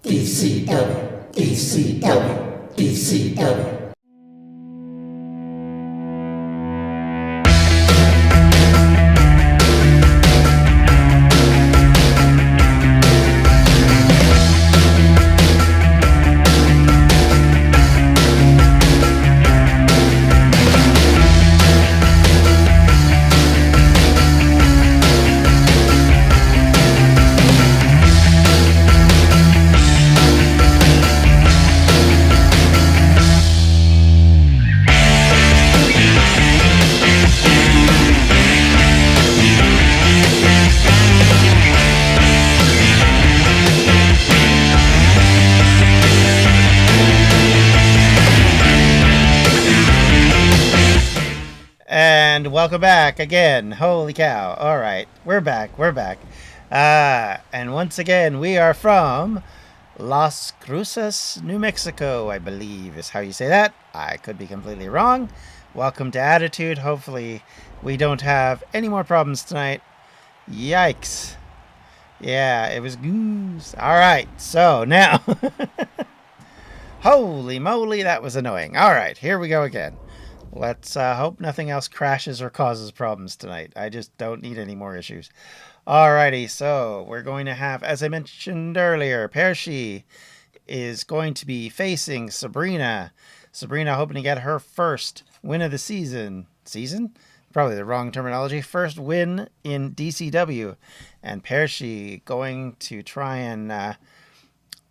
DCW, DCW, DCW. And welcome back again. Holy cow. All right. We're back. And once again, we are from Las Cruces, New Mexico, I believe is how you say that. I could be completely wrong. Welcome to Attitude. Hopefully, we don't have any more problems tonight. Yikes. Yeah, it was goose. All right. So now, holy moly, that was annoying. All right. Here we go again. Let's hope nothing else crashes or causes problems tonight. I just don't need any more issues. Alrighty, so we're going to have, as I mentioned earlier, Pershi is going to be facing Sabrina. Sabrina hoping to get her first win of the season. Season? Probably the wrong terminology. First win in DCW. And Pershi going to try and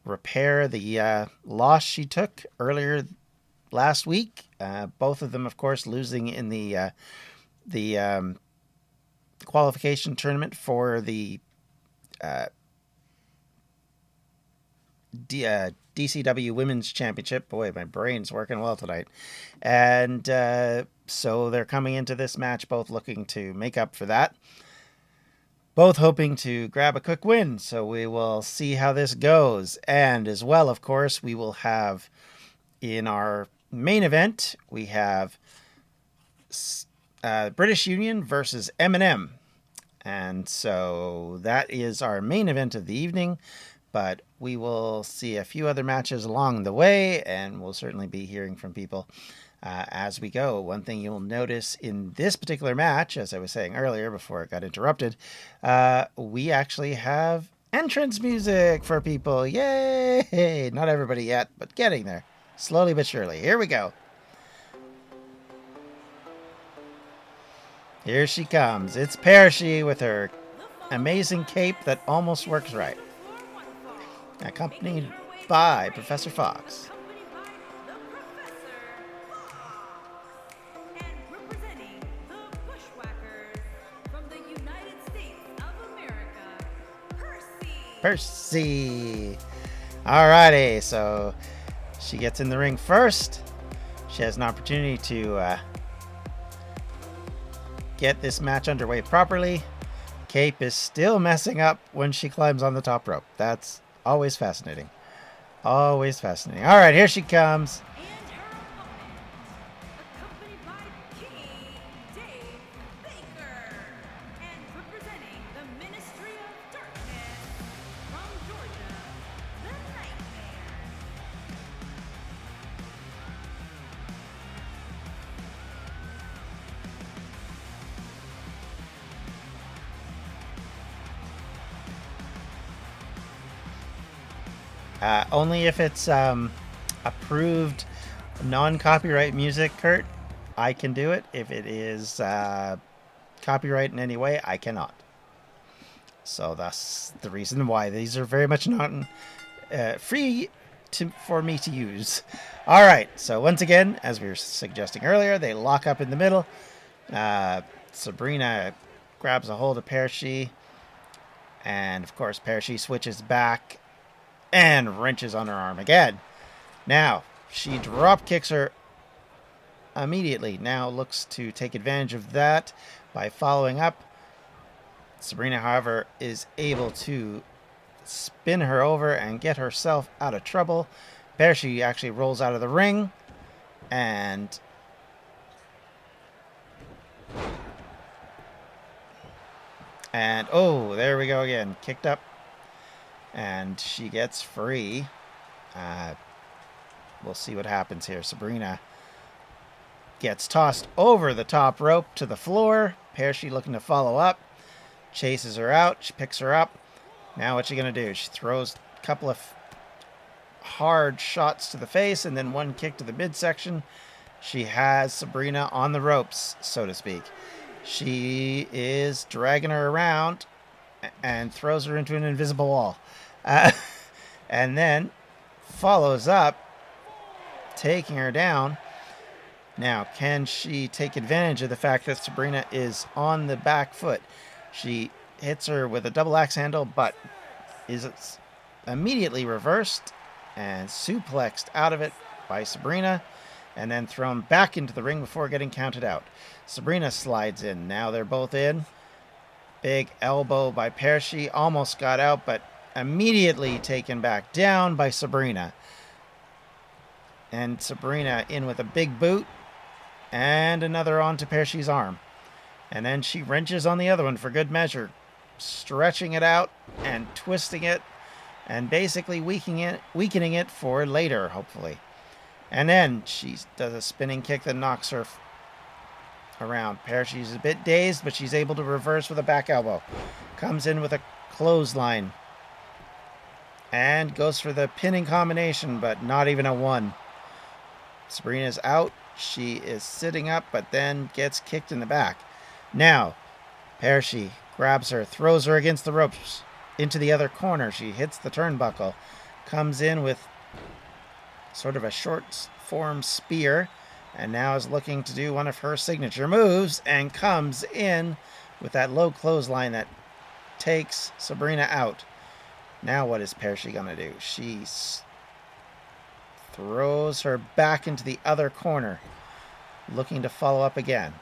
repair the loss she took earlier last week. Both of them, of course, losing in the qualification tournament for the DCW Women's Championship. Boy, my brain's working well tonight. And so they're coming into this match both looking to make up for that. Both hoping to grab a quick win. So we will see how this goes. And as well, of course, we will have in our main event, we have British Union versus M&M. And so that is our main event of the evening. But we will see a few other matches along the way, and we'll certainly be hearing from people as we go. One thing you'll notice in this particular match, as I was saying earlier before it got interrupted, we actually have entrance music for people. Yay! Not everybody yet, but getting there. Slowly but surely. Here we go. Here she comes. It's Pershi with her amazing cape that almost works right. Accompanied by Professor Fox. Percy. Alrighty, so she gets in the ring first. She has an opportunity to get this match underway properly. Cape is still messing up when she climbs on the top rope. That's always fascinating. Always fascinating. All right, here she comes. Only if it's approved non-copyright music, Kurt, I can do it. If it is copyright in any way, I cannot. So that's the reason why these are very much not free for me to use. All right, so once again, as we were suggesting earlier, they lock up in the middle. Sabrina grabs a hold of Pershi, and of course Pershi switches back and wrenches on her arm again. Now, she drop kicks her immediately. Now looks to take advantage of that by following up. Sabrina, however, is able to spin her over and get herself out of trouble. Pershi actually rolls out of the ring and oh, there we go again. Kicked up. And she gets free. We'll see what happens here. Sabrina gets tossed over the top rope to the floor. Percy looking to follow up. Chases her out. She picks her up. Now what's she going to do? She throws a couple of hard shots to the face and then one kick to the midsection. She has Sabrina on the ropes, so to speak. She is dragging her around and throws her into an invisible wall. And then follows up, taking her down. Now, can she take advantage of the fact that Sabrina is on the back foot? She hits her with a double axe handle, but is immediately reversed and suplexed out of it by Sabrina, and then thrown back into the ring before getting counted out. Sabrina slides in. Now they're both in. Big elbow by Percy. Almost got out, but immediately taken back down by Sabrina. And Sabrina in with a big boot. And another onto Percy's arm. And then she wrenches on the other one for good measure. Stretching it out and twisting it. And basically weakening it for later, hopefully. And then she does a spinning kick that knocks her around. Percy's a bit dazed, but she's able to reverse with a back elbow. Comes in with a clothesline. And goes for the pinning combination, but not even a one. Sabrina's out. She is sitting up, but then gets kicked in the back. Now, Percy grabs her, throws her against the ropes into the other corner. She hits the turnbuckle. Comes in with sort of a short form spear. And now is looking to do one of her signature moves and comes in with that low clothesline that takes Sabrina out. Now what is Percy going to do? She throws her back into the other corner, looking to follow up again.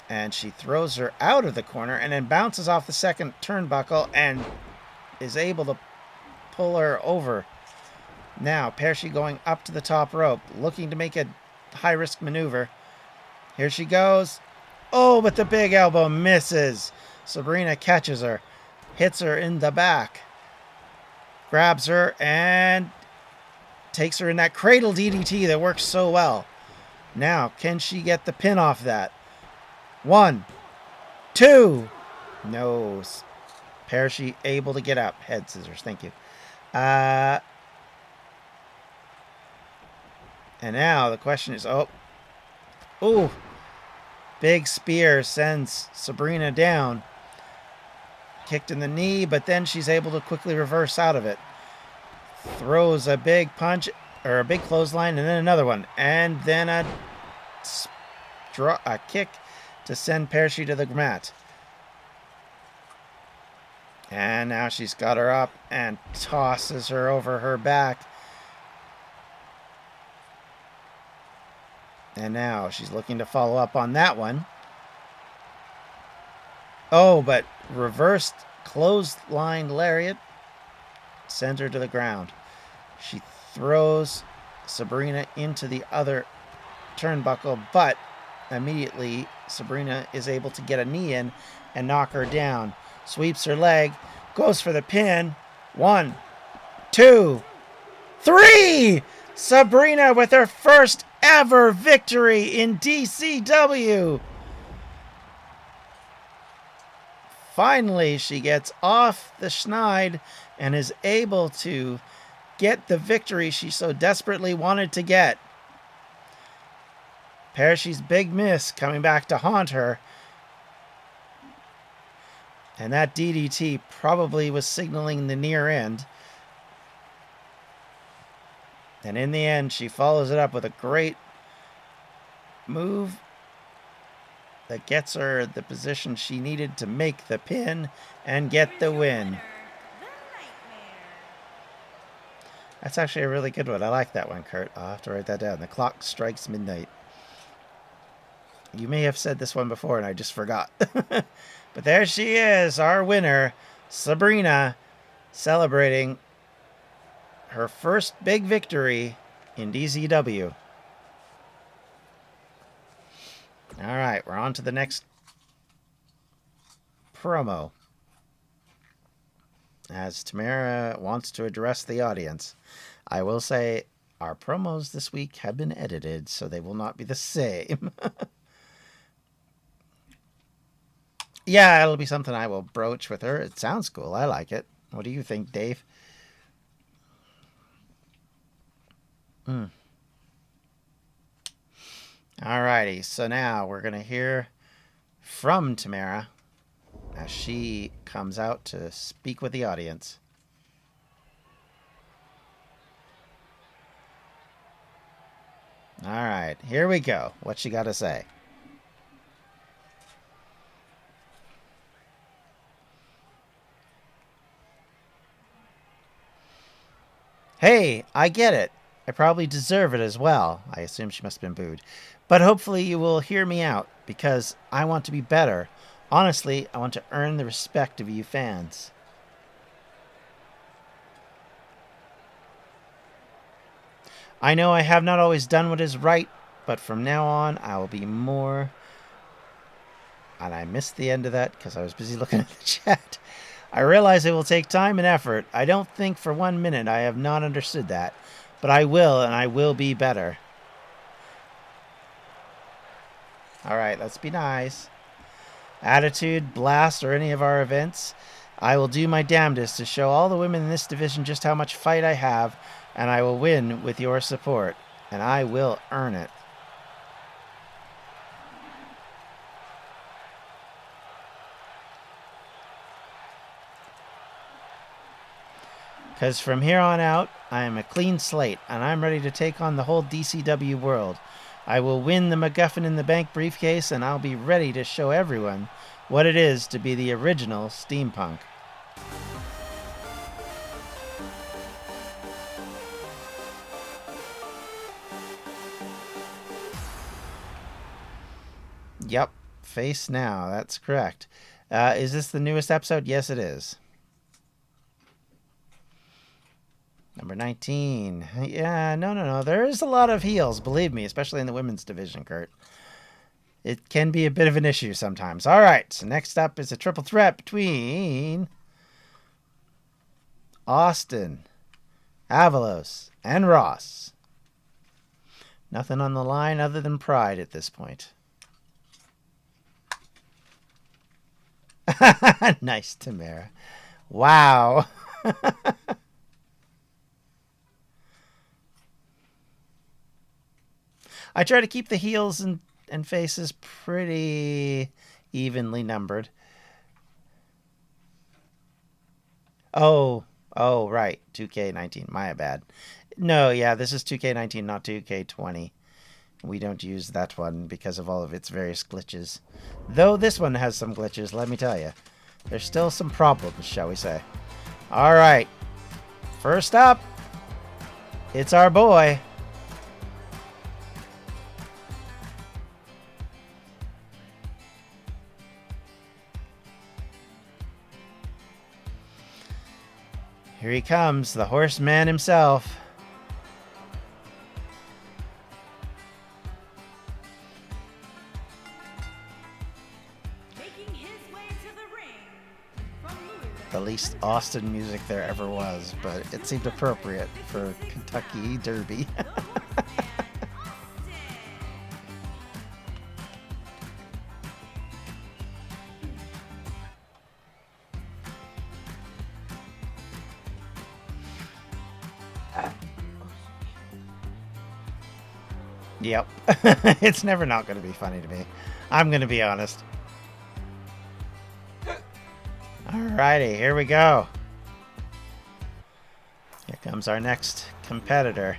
And she throws her out of the corner and then bounces off the second turnbuckle and is able to pull her over. Now, Percy going up to the top rope, looking to make a high-risk maneuver. Here she goes. Oh, but the big elbow misses. Sabrina catches her, hits her in the back, grabs her, and takes her in that cradle DDT that works so well. Now, can she get the pin off that? 1, 2. No. Percy able to get up. Head scissors, thank you. And now the question is, big spear sends Sabrina down. Kicked in the knee, but then she's able to quickly reverse out of it. Throws a big punch, or a big clothesline, and then another one. And then a kick to send Percy to the mat. And now she's got her up and tosses her over her back. And now she's looking to follow up on that one. Oh, but reversed clothesline lariat sends her to the ground. She throws Sabrina into the other turnbuckle, but immediately Sabrina is able to get a knee in and knock her down. Sweeps her leg, goes for the pin. 1, 2, 3! Sabrina with her first ever victory in DCW. Finally, she gets off the schneid and is able to get the victory she so desperately wanted to get. Percy's big miss coming back to haunt her. And that DDT probably was signaling the near end. And in the end, she follows it up with a great move that gets her the position she needed to make the pin and get the win. That's actually a really good one. I like that one, Kurt. I'll have to write that down. The clock strikes midnight. You may have said this one before and I just forgot. But there she is, our winner, Sabrina, celebrating her first big victory in DCW. All right, we're on to the next promo. as Tamara wants to address the audience. I will say our promos this week have been edited, so they will not be the same. Yeah, it'll be something I will broach with her. It sounds cool. I like it. What do you think, Dave? Alrighty, so now we're going to hear from Tamara as she comes out to speak with the audience. Alright, here we go. What she got to say? Hey, I get it. I probably deserve it as well. I assume she must have been booed. But hopefully you will hear me out, because I want to be better. Honestly, I want to earn the respect of you fans. I know I have not always done what is right, but from now on I will be more... And I missed the end of that because I was busy looking at the chat. I realize it will take time and effort. I don't think for 1 minute I have not understood that. But I will, and I will be better. Alright, let's be nice. Attitude, Blast, or any of our events, I will do my damnedest to show all the women in this division just how much fight I have, and I will win with your support. And I will earn it. Because from here on out, I am a clean slate, and I'm ready to take on the whole DCW world. I will win the MacGuffin in the Bank briefcase, and I'll be ready to show everyone what it is to be the original steampunk. Yep, face now, that's correct. Is this the newest episode? Yes, it is. Number 19. Yeah, no. There is a lot of heels, believe me, especially in the women's division, Kurt. It can be a bit of an issue sometimes. All right, so next up is a triple threat between Austin, Avalos, and Ross. Nothing on the line other than pride at this point. Nice, Tamara. Wow. I try to keep the heels and faces pretty evenly numbered. Oh, right. 2K19. My bad. No, yeah, this is 2K19, not 2K20. We don't use that one because of all of its various glitches. Though this one has some glitches, let me tell you. There's still some problems, shall we say. All right. First up, it's our boy. Here he comes, the horseman himself. Making his way to the ring from Louisville. The least Austin music there ever was, but it seemed appropriate for Kentucky Derby. Yep. It's never not going to be funny to me. I'm going to be honest. Alrighty, here we go. Here comes our next competitor.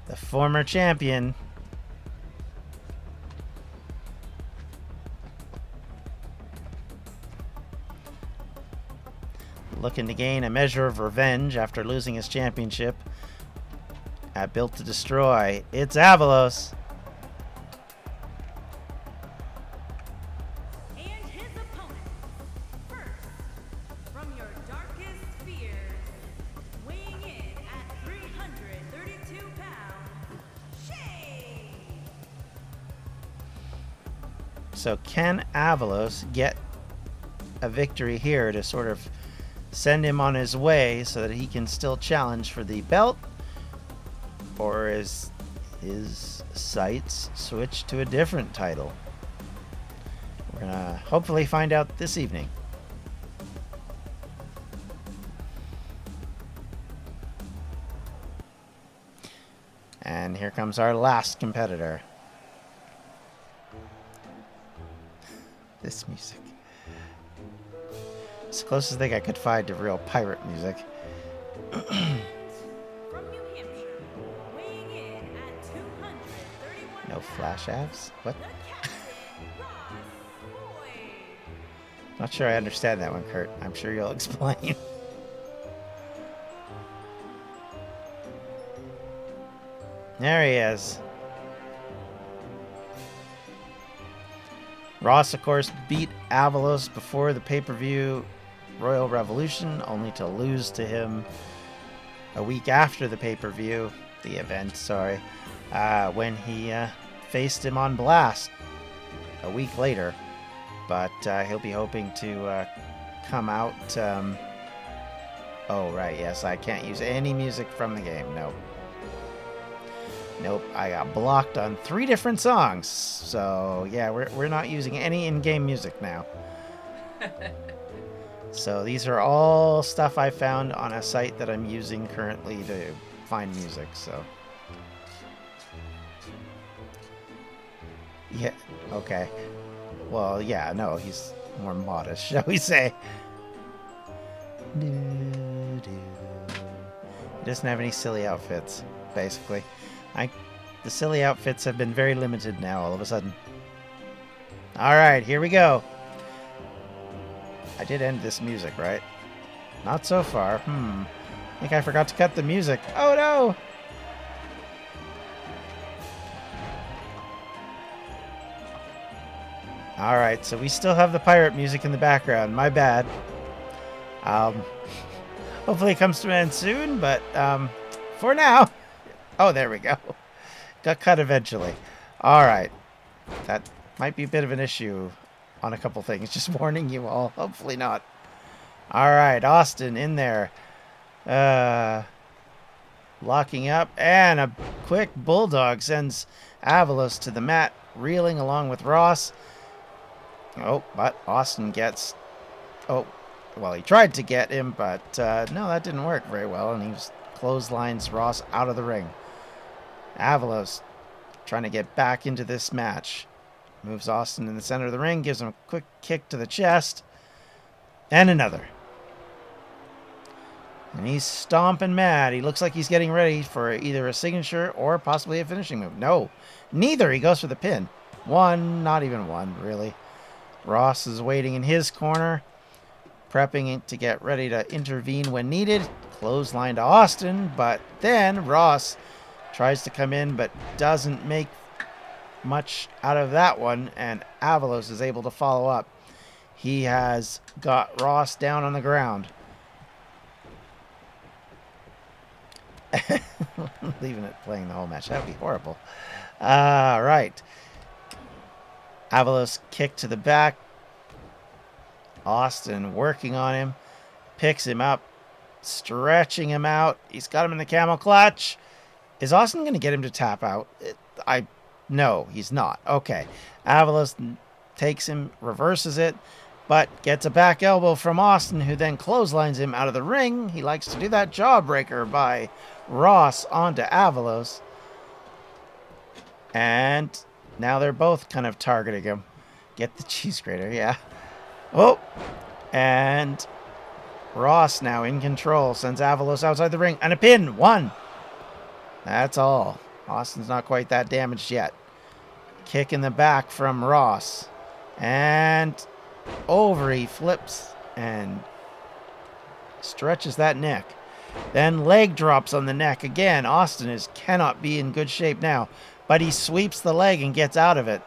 The former champion. Looking to gain a measure of revenge after losing his championship at Built to Destroy. It's Avalos. And his opponent, first, from your darkest fears, weighing in at 332 pounds, Shay. So can Avalos get a victory here to sort of send him on his way so that he can still challenge for the belt? Or is his sights switched to a different title? We're gonna hopefully find out this evening. And here comes our last competitor. This music. It's the closest thing I could find to real pirate music. From New Hampshire, weighing in at 231 No flash abs? What? the Captain, Ross Boyd. Not sure I understand that one, Kurt. I'm sure you'll explain. There he is. Ross, of course, beat Avalos before the pay-per-view Royal Revolution, only to lose to him a week after the pay-per-view, the event, sorry, when he faced him on Blast a week later. But he'll be hoping to come out... oh, right, yes, I can't use any music from the game, no. Nope, I got blocked on 3 different songs. So, yeah, we're not using any in-game music now. So these are all stuff I found on a site that I'm using currently to find music, so. Yeah, okay. Well, yeah, no, he's more modest, shall we say. He doesn't have any silly outfits, basically. The silly outfits have been very limited now, all of a sudden. Alright, here we go. I did end this music, right? Not so far. I think I forgot to cut the music. Oh no! Alright, so we still have the pirate music in the background. My bad. Hopefully it comes to an end soon, but for now... Oh, there we go. Got cut eventually. Alright. That might be a bit of an issue on a couple things. Just warning you all. Hopefully not. Alright, Austin in there. Locking up. And a quick bulldog sends Avalos to the mat, reeling along with Ross. Oh, but Austin gets... Oh, well, he tried to get him, but no, that didn't work very well. And he was clotheslines Ross out of the ring. Avalos trying to get back into this match. Moves Austin in the center of the ring, gives him a quick kick to the chest. And another. And he's stomping mad. He looks like he's getting ready for either a signature or possibly a finishing move. No, neither. He goes for the pin. One, not even one, really. Ross is waiting in his corner, prepping to get ready to intervene when needed. Clothesline to Austin, but then Ross tries to come in, but doesn't make much out of that one, and Avalos is able to follow up. He has got Ross down on the ground. Leaving it playing the whole match. That would be horrible. Right. Avalos kick to the back. Austin working on him. Picks him up. Stretching him out. He's got him in the camel clutch. Is Austin going to get him to tap out? No, he's not. Okay. Avalos takes him, reverses it, but gets a back elbow from Austin, who then clotheslines him out of the ring. He likes to do that jawbreaker by Ross onto Avalos. And now they're both kind of targeting him. Get the cheese grater, yeah. Oh, and Ross now in control. Sends Avalos outside the ring. And a pin. 1. That's all. Austin's not quite that damaged yet. Kick in the back from Ross. And over he flips and stretches that neck. Then leg drops on the neck again. Austin cannot be in good shape now. But he sweeps the leg and gets out of it.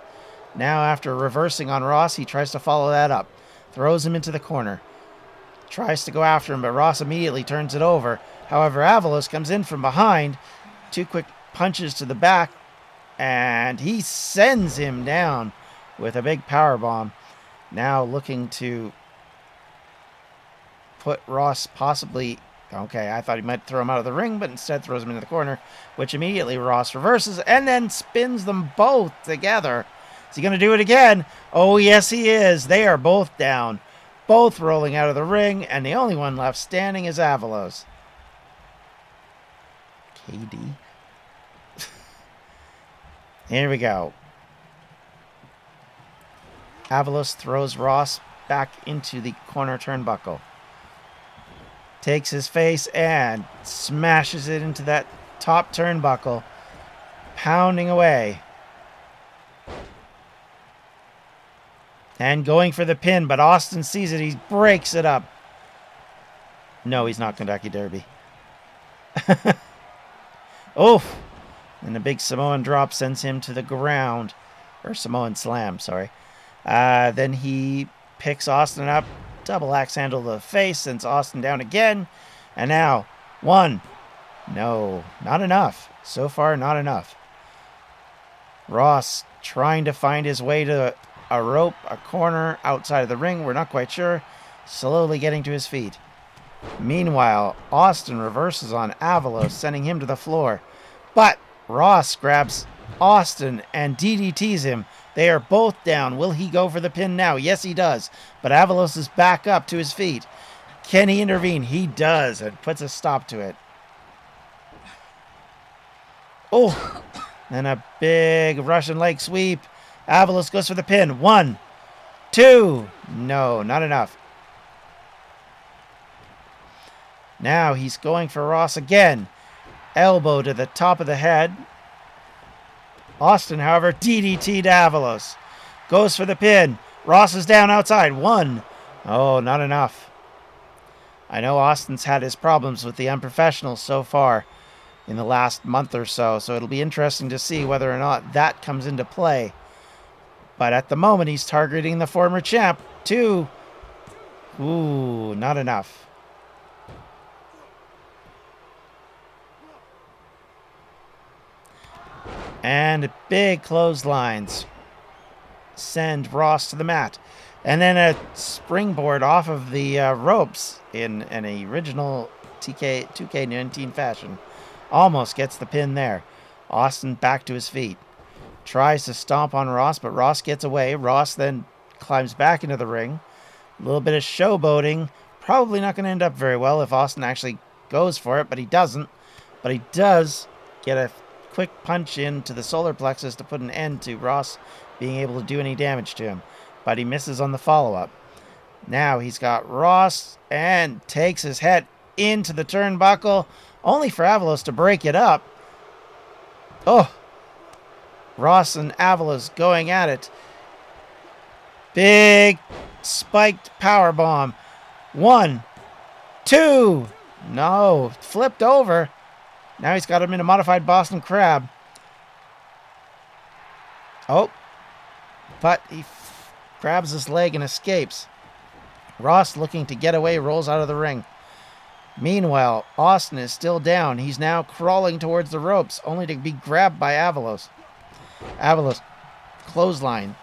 Now after reversing on Ross, he tries to follow that up. Throws him into the corner. Tries to go after him, but Ross immediately turns it over. However, Avalos comes in from behind. 2 quick punches to the back, and he sends him down with a big power bomb. Now looking to put Ross possibly... Okay, I thought he might throw him out of the ring, but instead throws him into the corner, which immediately Ross reverses and then spins them both together. Is he going to do it again? Oh, yes, he is. They are both down, both rolling out of the ring, and the only one left standing is Avalos. KD. Here we go. Avalos throws Ross back into the corner turnbuckle. Takes his face and smashes it into that top turnbuckle, pounding away. And going for the pin, but Austin sees it. He breaks it up. No, he's not Kentucky Derby. Oof. And a big Samoan drop sends him to the ground. Or Samoan slam, sorry. Then he picks Austin up. Double axe handle to the face. Sends Austin down again. And now, 1. No, not enough. So far, not enough. Ross trying to find his way to a rope, a corner outside of the ring. We're not quite sure. Slowly getting to his feet. Meanwhile, Austin reverses on Avalos, sending him to the floor. But Ross grabs Austin and DDTs him. They are both down. Will he go for the pin now? Yes, he does. But Avalos is back up to his feet. Can he intervene? He does, and puts a stop to it. Oh, and a big Russian leg sweep. Avalos goes for the pin. 1, 2. No, not enough. Now he's going for Ross again. Elbow to the top of the head. Austin, however, DDT'd Avalos. Goes for the pin. Ross is down outside. 1. Oh, not enough. I know Austin's had his problems with the unprofessionals so far in the last month or so, so it'll be interesting to see whether or not that comes into play. But at the moment, he's targeting the former champ. 2. Ooh, not enough. And big clotheslines send Ross to the mat. And then a springboard off of the ropes in an original 2K19 fashion. Almost gets the pin there. Austin back to his feet. Tries to stomp on Ross, but Ross gets away. Ross then climbs back into the ring. A little bit of showboating. Probably not going to end up very well if Austin actually goes for it, but he doesn't. But he does get a quick punch into the solar plexus to put an end to Ross being able to do any damage to him. But he misses on the follow-up. Now he's got Ross and takes his head into the turnbuckle, only for Avalos to break it up. Oh, Ross and Avalos going at it. Big spiked power bomb. 1, 2. No, flipped over. Now he's got him in a modified Boston Crab. Oh, but he grabs his leg and escapes. Ross, looking to get away, rolls out of the ring. Meanwhile, Austin is still down. He's now crawling towards the ropes, only to be grabbed by Avalos. Avalos, clothesline.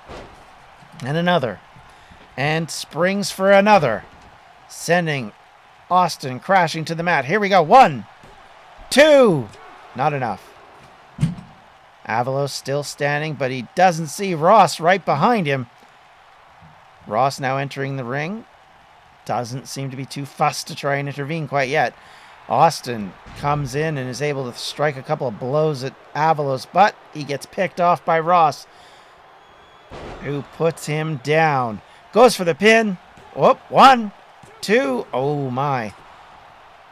And another. And springs for another, sending Austin crashing to the mat. Here we go. 1, 2. Not enough. Avalos still standing, but he doesn't see Ross right behind him. Ross now entering the ring. Doesn't seem to be too fussed to try and intervene quite yet. Austin comes in and is able to strike a couple of blows at Avalos, but he gets picked off by Ross, who puts him down. Goes for the pin. Whoop. 1, 2. Oh, my.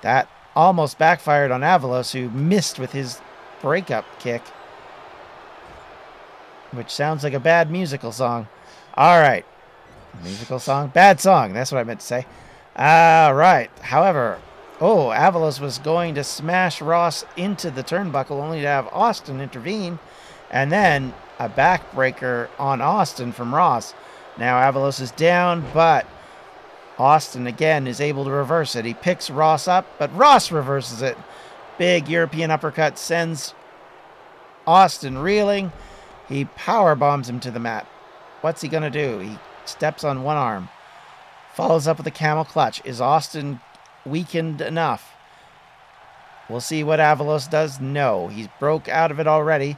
That almost backfired on Avalos, who missed with his breakup kick, which sounds like a bad musical song. All right. Musical song? Bad song. That's what I meant to say. All right. However, Avalos was going to smash Ross into the turnbuckle, only to have Austin intervene, and then a backbreaker on Austin from Ross. Now Avalos is down, but Austin again is able to reverse it. He picks Ross up, but Ross reverses it. Big European uppercut sends Austin reeling. He power bombs him to the mat. What's he going to do? He steps on one arm. Follows up with a camel clutch. Is Austin weakened enough? We'll see what Avalos does. No, he's broke out of it already.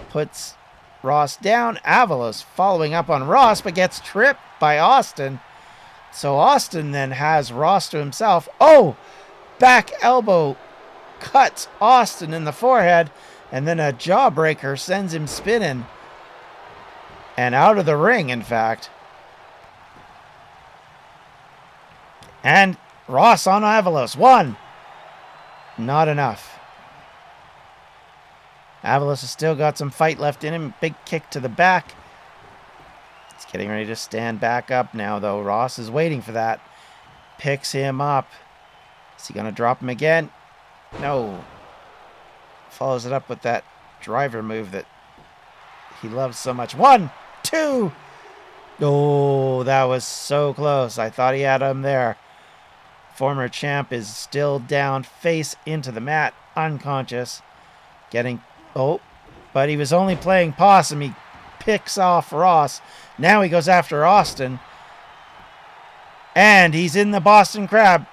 Puts Ross down. Avalos following up on Ross, but gets tripped by Austin. So Austin then has Ross to himself. Oh, back elbow cuts Austin in the forehead, and then a jawbreaker sends him spinning. And out of the ring, in fact. And Ross on Avalos. 1. Not enough. Avalos has still got some fight left in him. Big kick to the back. He's getting ready to stand back up now, though. Ross is waiting for that. Picks him up. Is he going to drop him again? No. Follows it up with that driver move that he loves so much. 1, 2. Oh, that was so close. I thought he had him there. Former champ is still down, face into the mat, unconscious. Getting... Oh, but he was only playing possum. He picks off Ross. Now he goes after Austin. And he's in the Boston Crab.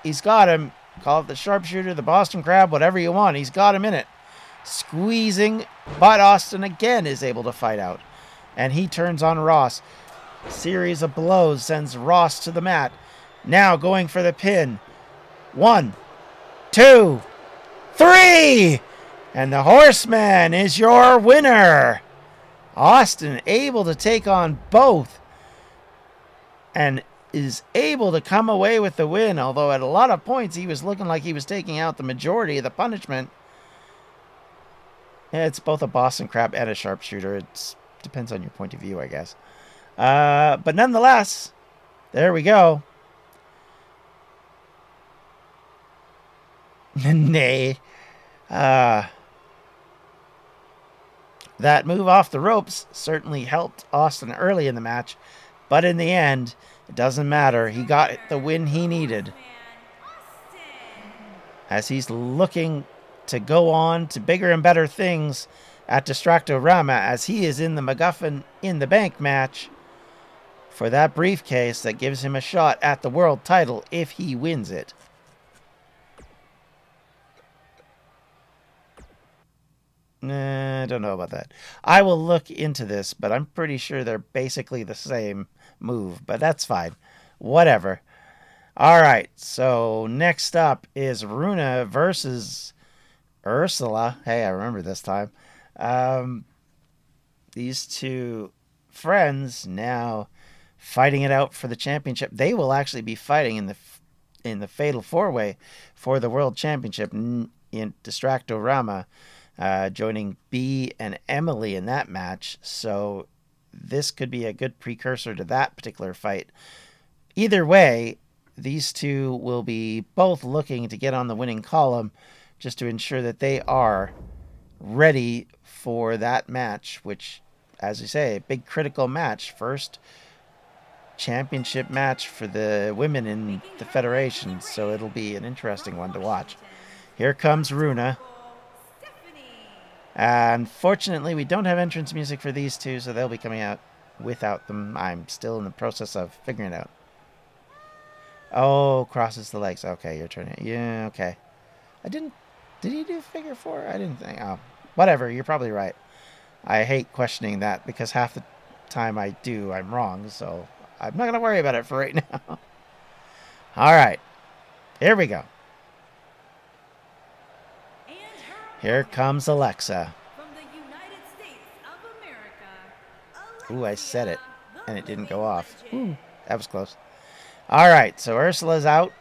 He's got him. Call it the sharpshooter, the Boston Crab, whatever you want. He's got him in it. Squeezing, but Austin again is able to fight out. And he turns on Ross. Series of blows sends Ross to the mat. Now going for the pin. 1, 2, 3! And the Horseman is your winner. Austin able to take on both. And is able to come away with the win. Although at a lot of points he was looking like he was taking out the majority of the punishment. Yeah, it's both a Boston Crab and a sharpshooter. It depends on your point of view, I guess. But nonetheless, there we go. Nay. That move off the ropes certainly helped Austin early in the match. But in the end, it doesn't matter. He got the win he needed. As he's looking to go on to bigger and better things at Distractorama, as he is in the MacGuffin in the Bank match for that briefcase that gives him a shot at the world title if he wins it. Nah, I don't know about that. I will look into this, but I'm pretty sure they're basically the same move, but that's fine. Whatever. All right, so next up is Runa versus Ursula. Hey, I remember this time. These two friends now fighting it out for the championship. They will actually be fighting in the Fatal 4-Way for the World Championship in Distractorama. Joining B and Emily in that match. So this could be a good precursor to that particular fight. Either way, these two will be both looking to get on the winning column just to ensure that they are ready for that match, which, as we say, a big critical match. First championship match for the women in the Federation, so it'll be an interesting one to watch. Here comes Runa. Unfortunately, we don't have entrance music for these two, so they'll be coming out without them. I'm still in the process of figuring it out. Oh, crosses the legs. Okay, you're turning. Yeah, okay. Did he do figure 4? I didn't think. Oh, whatever. You're probably right. I hate questioning that because half the time I do, I'm wrong. So I'm not going to worry about it for right now. All right. Here we go. Here comes Alexa. From the United States of America. Ooh, I said it, and it didn't go off. Ooh, that was close. All right, so Ursula's out.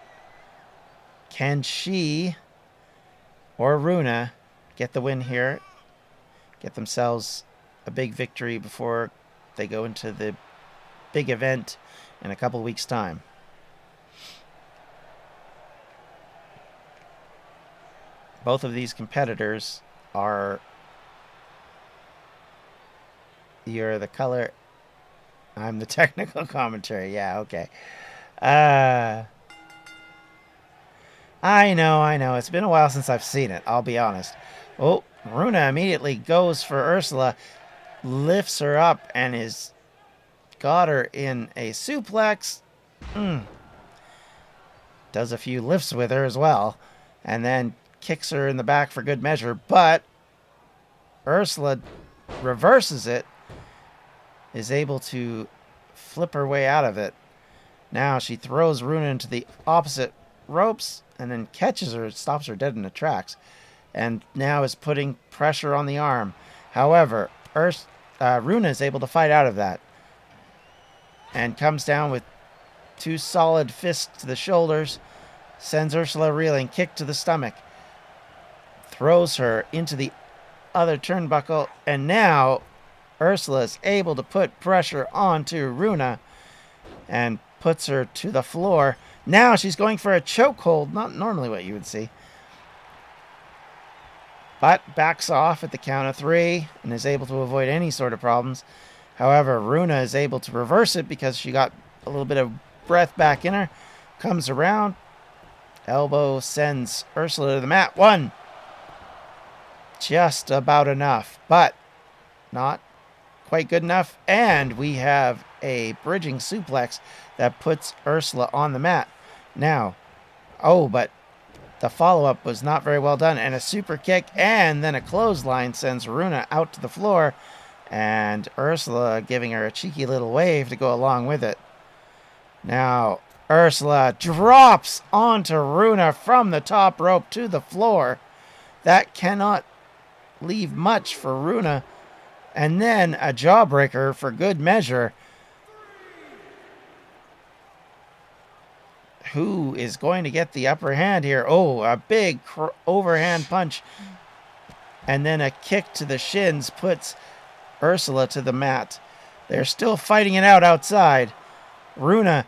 Can she or Runa get the win here? Get themselves a big victory before they go into the big event in a couple weeks' time. Both of these competitors are... You're the color... I'm the technical commentary. Yeah, okay. I know. It's been a while since I've seen it. I'll be honest. Oh, Runa immediately goes for Ursula. Lifts her up and is got her in a suplex. Does a few lifts with her as well. And then kicks her in the back for good measure. But Ursula reverses it. Is able to flip her way out of it. Now she throws Runa into the opposite ropes and then catches her, stops her dead in the tracks, and now is putting pressure on the arm. However, Runa is able to fight out of that and comes down with 2 solid fists to the shoulders, sends Ursula reeling, kick to the stomach, throws her into the other turnbuckle, and now Ursula is able to put pressure onto Runa and puts her to the floor. Now she's going for a chokehold, not normally what you would see. But backs off at the count of 3 and is able to avoid any sort of problems. However, Runa is able to reverse it because she got a little bit of breath back in her. Comes around. Elbow sends Ursula to the mat. 1. Just about enough, but not quite good enough. And we have a bridging suplex that puts Ursula on the mat. Now, but the follow-up was not very well done. And a super kick and then a clothesline sends Runa out to the floor. And Ursula giving her a cheeky little wave to go along with it. Now, Ursula drops onto Runa from the top rope to the floor. That cannot leave much for Runa. And then a jawbreaker for good measure. Who is going to get the upper hand here? Oh, a big overhand punch. And then a kick to the shins puts Ursula to the mat. They're still fighting it out outside. Runa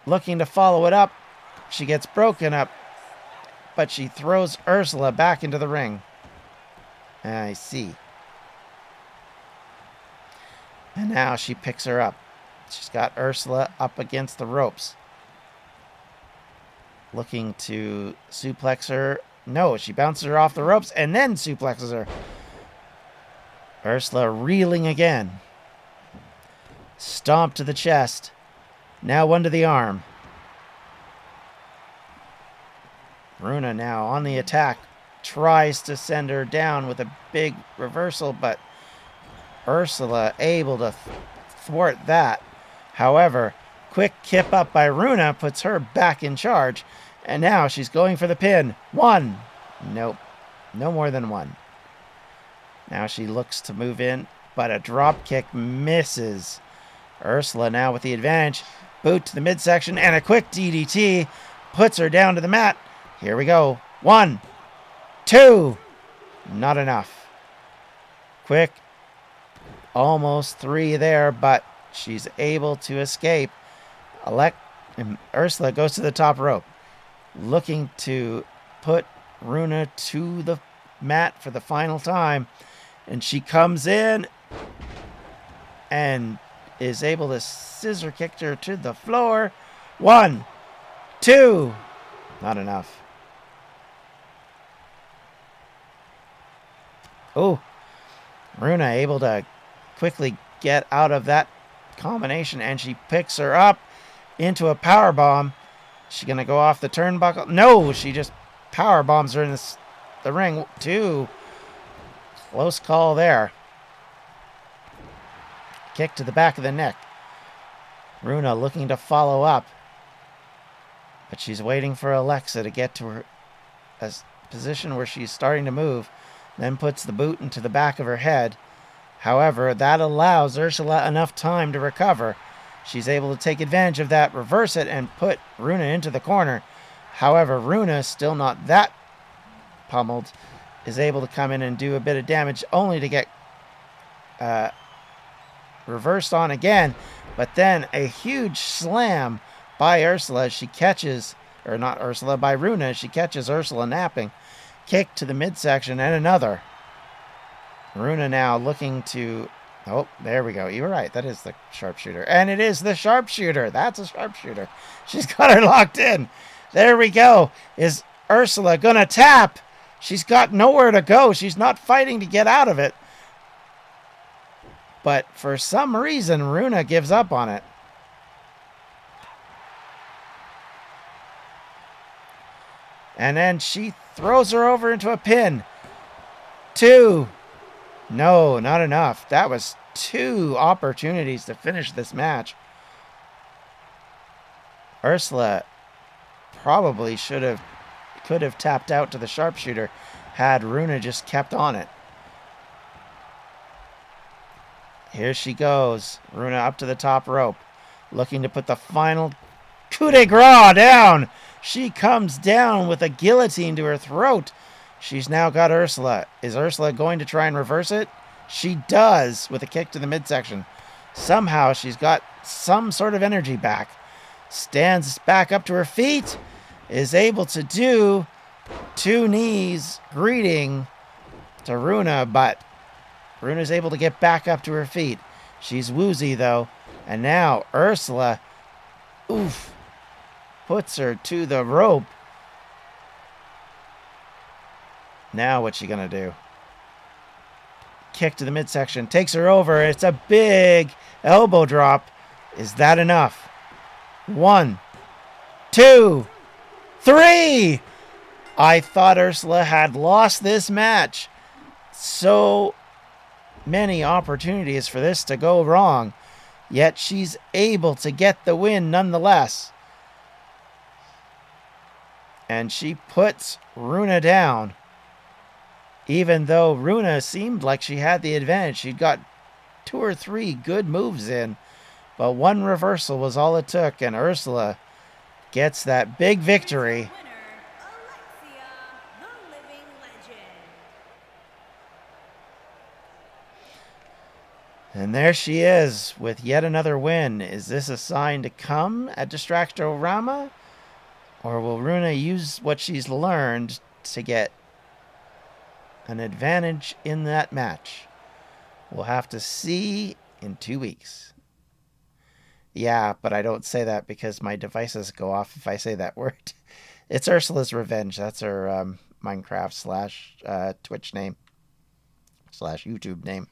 looking to follow it up. She gets broken up, but she throws Ursula back into the ring. I see. And now she picks her up. She's got Ursula up against the ropes. Looking to suplex her. No, she bounces her off the ropes and then suplexes her. Ursula reeling again. Stomp to the chest. Now 1 to the arm. Runa now on the attack. Tries to send her down with a big reversal, but Ursula able to thwart that. However, quick kip up by Runa puts her back in charge. And now she's going for the pin. 1. Nope. No more than 1. Now she looks to move in, but a drop kick misses. Ursula now with the advantage. Boot to the midsection and a quick DDT puts her down to the mat. Here we go. 1, 2. Not enough. Quick. Almost 3 there, but she's able to escape. Ursula goes to the top rope, looking to put Runa to the mat for the final time. And she comes in and is able to scissor kick her to the floor. 1, 2. Not enough. Oh, Runa able to quickly get out of that combination, and she picks her up into a power bomb. She gonna go off the turnbuckle? No, she just power bombs her in the ring. 2. Close call there. Kick to the back of the neck. Runa looking to follow up, but she's waiting for Alexa to get to her position where she's starting to move. Then puts the boot into the back of her head. However, that allows Ursula enough time to recover. She's able to take advantage of that, reverse it, and put Runa into the corner. However, Runa, still not that pummeled, is able to come in and do a bit of damage, only to get reversed on again. But then a huge slam by Ursula. She catches, or not Ursula, by Runa. She catches Ursula napping. Kick to the midsection and another. Runa now looking to... Oh, there we go. You were right. That is the sharpshooter. And it is the sharpshooter. That's a sharpshooter. She's got her locked in. There we go. Is Ursula going to tap? She's got nowhere to go. She's not fighting to get out of it. But for some reason, Runa gives up on it. And then she throws her over into a pin. 2. No, not enough. That was 2 opportunities to finish this match. Ursula probably could have tapped out to the sharpshooter had Runa just kept on it. Here she goes. Runa up to the top rope, looking to put the final coup de grace down. She comes down with a guillotine to her throat. She's now got Ursula. Is Ursula going to try and reverse it? She does, with a kick to the midsection. Somehow she's got some sort of energy back. Stands back up to her feet. Is able to do 2 knees greeting to Runa, but Runa's able to get back up to her feet. She's woozy, though. And now Ursula, puts her to the rope. Now what's she going to do? Kick to the midsection. Takes her over. It's a big elbow drop. Is that enough? 1, 2, 3. I thought Ursula had lost this match. So many opportunities for this to go wrong. Yet she's able to get the win nonetheless. And she puts Runa down. Even though Runa seemed like she had the advantage. She'd got 2 or 3 good moves in. But 1 reversal was all it took. And Ursula gets that big victory. And there she is with yet another win. Is this a sign to come at Distractorama? Or will Runa use what she's learned to get an advantage in that match? We'll have to see in 2 weeks. Yeah, but I don't say that because my devices go off if I say that word. It's Ursula's Revenge. That's her Minecraft / Twitch name / YouTube name.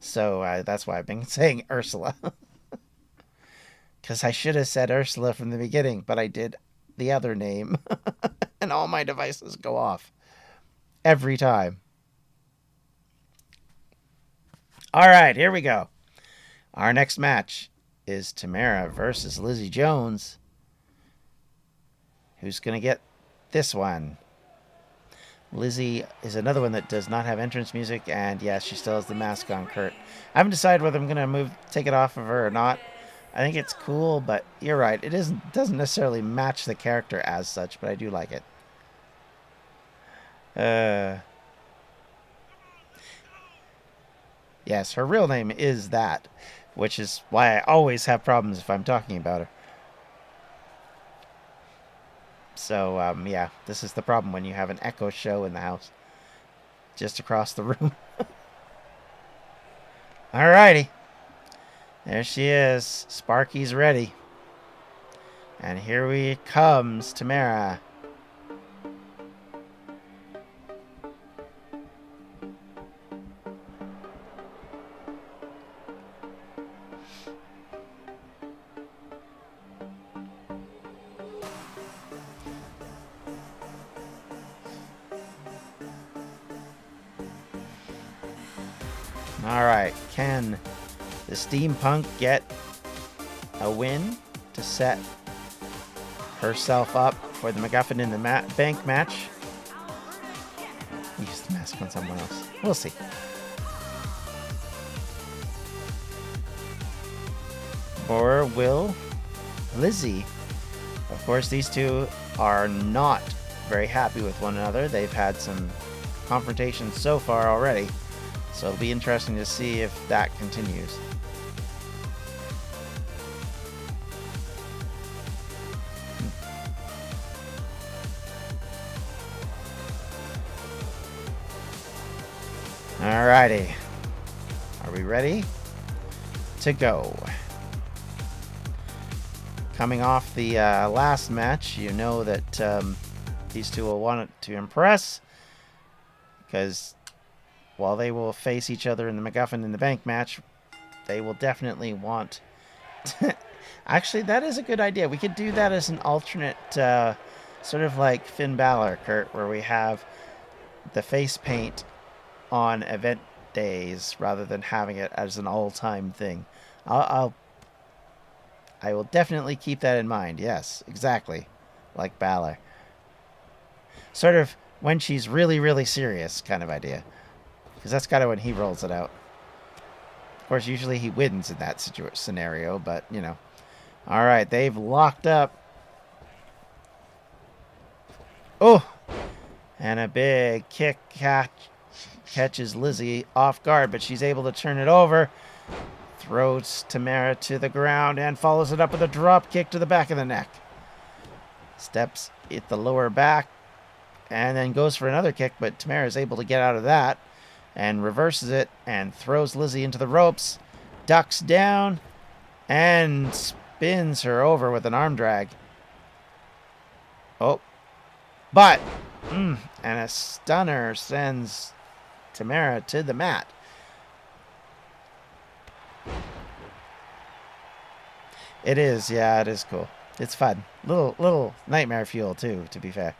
So that's why I've been saying Ursula. Because I should have said Ursula from the beginning, but I did the other name. And all my devices go off. Every time. Alright, here we go. Our next match is Tamara versus Lizzie Jones. Who's going to get this one? Lizzie is another one that does not have entrance music, and yes, she still has the mask on Kurt. I haven't decided whether I'm going to take it off of her or not. I think it's cool, but you're right. It doesn't necessarily match the character as such, but I do like it. Yes, her real name is that, which is why I always have problems if I'm talking about her. So, yeah, this is the problem when you have an echo show in the house. Just across the room. Alrighty. There she is. Sparky's ready. And here comes Tamara. Alright, can the steampunk get a win to set herself up for the MacGuffin in the bank match? Use the mask on someone else. We'll see. Or will Lizzie? Of course, these two are not very happy with one another. They've had some confrontations so far already. So it'll be interesting to see if that continues. Alrighty. Are we ready to go? Coming off the last match, you know that these two will want to impress, because while they will face each other in the MacGuffin in the bank match, they will definitely want... Actually, that is a good idea. We could do that as an alternate Sort of like Finn Balor, Kurt, where we have the face paint on event days rather than having it as an all-time thing. I will definitely keep that in mind. Yes, exactly. Like Balor. Sort of when she's really, really serious kind of idea. Because that's kind of when he rolls it out. Of course, usually he wins in that scenario, but, you know. All right, they've locked up. Oh! And a big kick catches Lizzie off guard, but she's able to turn it over. Throws Tamara to the ground and follows it up with a drop kick to the back of the neck. Steps at the lower back and then goes for another kick, but Tamara is able to get out of that and reverses it and throws Lizzie into the ropes, ducks down, and spins her over with an arm drag. Oh, but, and a stunner sends Tamara to the mat. It is, yeah, it is cool. It's fun. Little nightmare fuel, too, to be fair.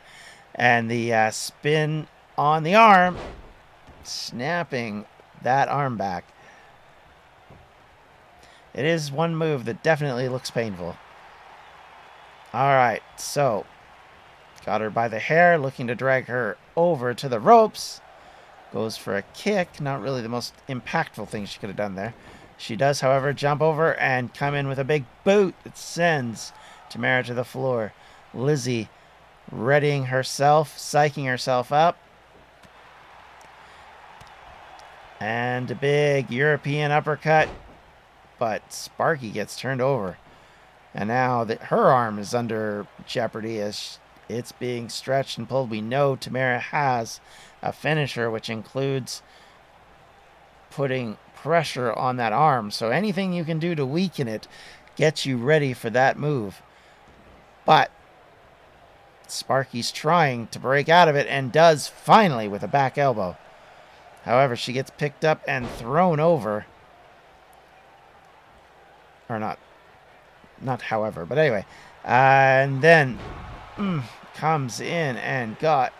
And the spin on the arm, snapping that arm back. It is one move that definitely looks painful. All right, so got her by the hair, looking to drag her over to the ropes. Goes for a kick. Not really the most impactful thing she could have done there. She does, however, jump over and come in with a big boot that sends Tamara to the floor. Lizzie readying herself, psyching herself up. And a big European uppercut. But Sparky gets turned over. And now that her arm is under jeopardy as it's being stretched and pulled. We know Tamara has a finisher, which includes putting pressure on that arm. So anything you can do to weaken it gets you ready for that move. But Sparky's trying to break out of it and does finally with a back elbow. However, she gets picked up and thrown over. Or not however, but anyway. And then comes in and got...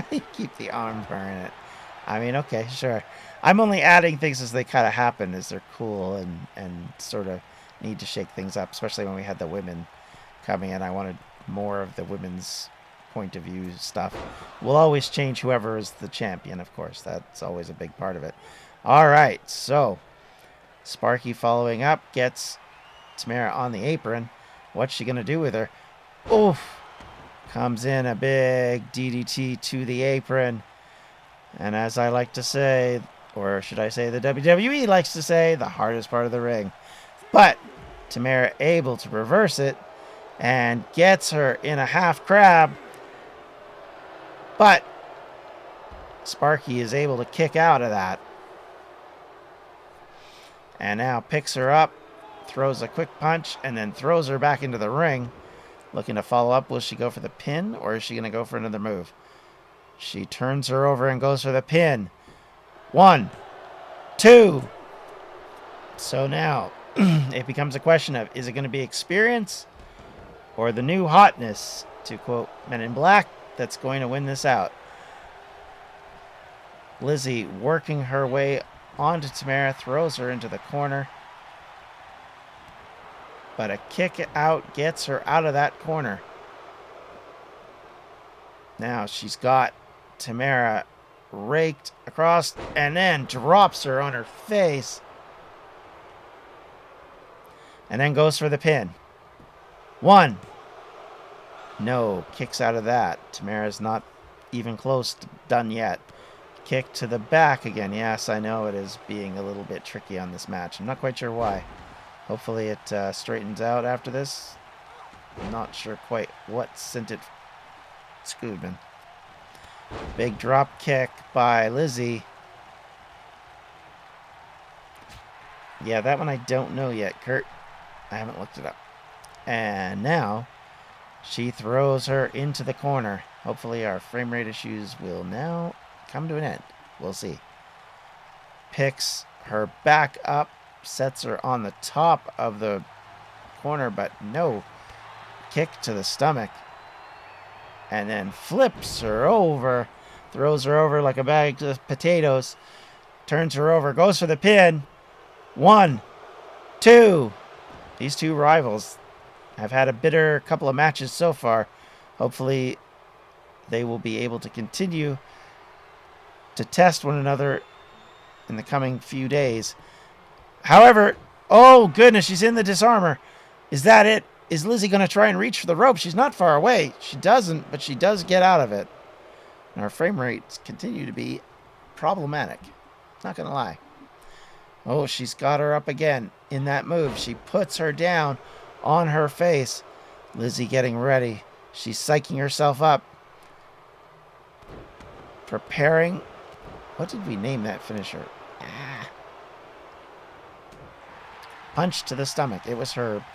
You keep the arm burning it. I mean, okay, sure. I'm only adding things as they kind of happen, as they're cool and sort of need to shake things up, especially when we had the women coming in. I wanted more of the women's point of view stuff. We'll always change whoever is the champion, of course. That's always a big part of it. All right, so Sparky following up gets Tamara on the apron. What's she going to do with her? Oof. Comes in a big DDT to the apron. And as I like to say, or should I say the WWE likes to say, the hardest part of the ring. But Tamara able to reverse it and gets her in a half crab. But Sparky is able to kick out of that. And now picks her up, throws a quick punch, and then throws her back into the ring. Looking to follow up. Will she go for the pin, or is she going to go for another move? She turns her over and goes for the pin. 1, 2. So now it becomes a question of, is it going to be experience or the new hotness, to quote Men in Black, that's going to win this out? Lizzie working her way onto Tamara, throws her into the corner. But a kick out gets her out of that corner. Now she's got Tamara raked across and then drops her on her face. And then goes for the pin. 1. No, kicks out of that. Tamara's not even close to done yet. Kick to the back again. Yes, I know it is being a little bit tricky on this match. I'm not quite sure why. Hopefully it straightens out after this. I'm not sure quite what sent it Scoodman. Big drop kick by Lizzie. Yeah, that one I don't know yet, Kurt. I haven't looked it up. And now she throws her into the corner. Hopefully our frame rate issues will now come to an end. We'll see. Picks her back up. Sets her on the top of the corner, but no. kick to the stomach. And then flips her over. Throws her over like a bag of potatoes. Turns her over. Goes for the pin. 1, 2. These two rivals have had a bitter couple of matches so far. Hopefully they will be able to continue to test one another in the coming few days. However, oh goodness, she's in the disarmor. Is that it? Is Lizzie going to try and reach for the rope? She's not far away. She doesn't, but she does get out of it. And our frame rates continue to be problematic. Not going to lie. Oh, she's got her up again in that move. She puts her down on her face. Lizzie getting ready. She's psyching herself up. Preparing. What did we name that finisher? Punch to the stomach. It was her.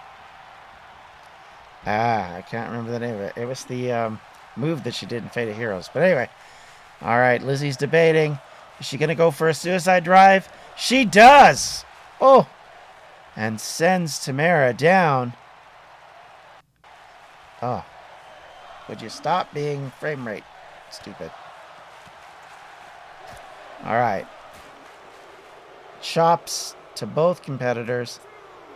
I can't remember the name of it. It was the move that she did in Fate of Heroes. But anyway. All right, Lizzie's debating. Is she going to go for a suicide drive? She does! Oh! And sends Tamara down. Oh. Would you stop being frame rate stupid? All right. Chops to both competitors.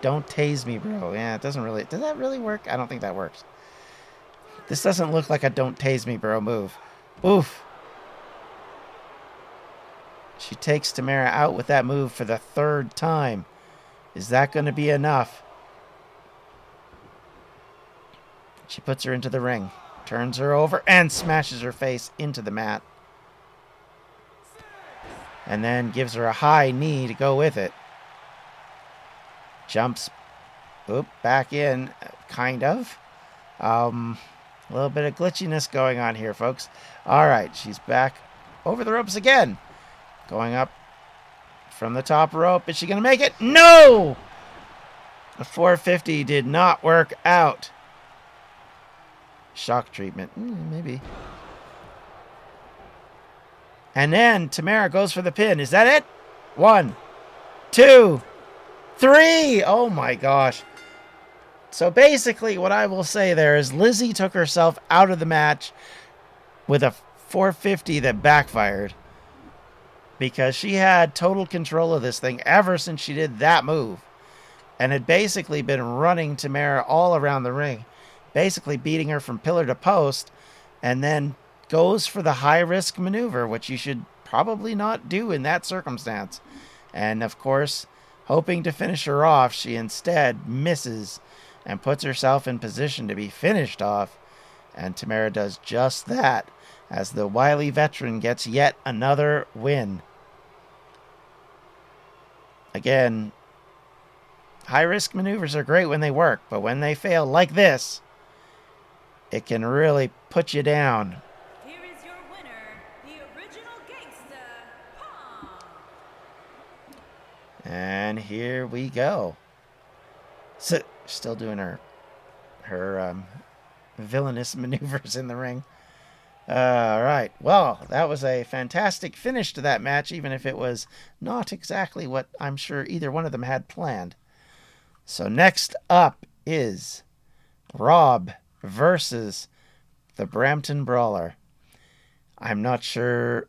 Don't tase me, bro. Yeah, it doesn't really... Does that really work? I don't think that works. This doesn't look like a don't tase me, bro move. Oof. She takes Tamara out with that move for the 3rd time. Is that going to be enough? She puts her into the ring. Turns her over and smashes her face into the mat. And then gives her a high knee to go with it. Jumps back in, kind of. A little bit of glitchiness going on here, folks. All right, she's back over the ropes again. Going up from the top rope. Is she going to make it? No! The 450 did not work out. Shock treatment. Maybe. And then Tamara goes for the pin. Is that it? 1, 2, 3. Oh my gosh. So basically what I will say there is Lizzie took herself out of the match with a 450 that backfired. Because she had total control of this thing ever since she did that move. And had basically been running Tamara all around the ring. Basically beating her from pillar to post. And then goes for the high-risk maneuver, which you should probably not do in that circumstance. And, of course, hoping to finish her off, she instead misses and puts herself in position to be finished off. And Tamara does just that, as the wily veteran gets yet another win. Again, high-risk maneuvers are great when they work, but when they fail like this, it can really put you down. Here is your winner, the original gangsta, Pong. And here we go. So, still doing her villainous maneuvers in the ring. All right. Well, that was a fantastic finish to that match, even if it was not exactly what I'm sure either one of them had planned. So next up is Rob versus the Brampton Brawler. I'm not sure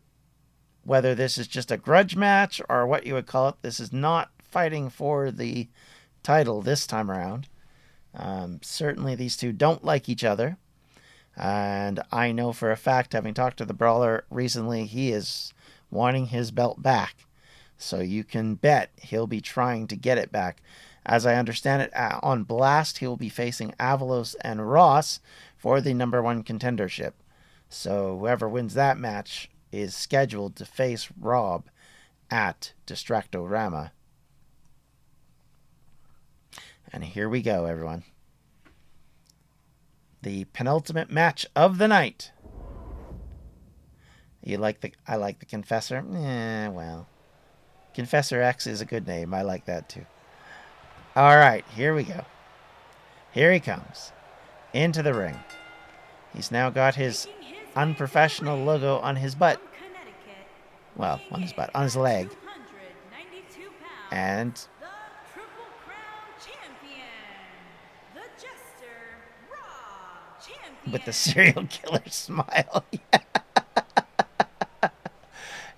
whether this is just a grudge match or what you would call it. This is not fighting for the title this time around. Certainly these two don't like each other. And I know for a fact, having talked to the Brawler recently, he is wanting his belt back. So you can bet he'll be trying to get it back. As I understand it, on Blast, he will be facing Avalos and Ross for the #1 contendership. So whoever wins that match is scheduled to face Rob at Distractorama. And here we go, everyone. The penultimate match of the night. I like the Confessor. Well. Confessor X is a good name. I like that too. All right, here we go. Here he comes. Into the ring. He's now got his unprofessional logo on his butt. Well, on his butt. On his leg. And the Triple Crown champion, the Jester, Rob with the serial killer smile.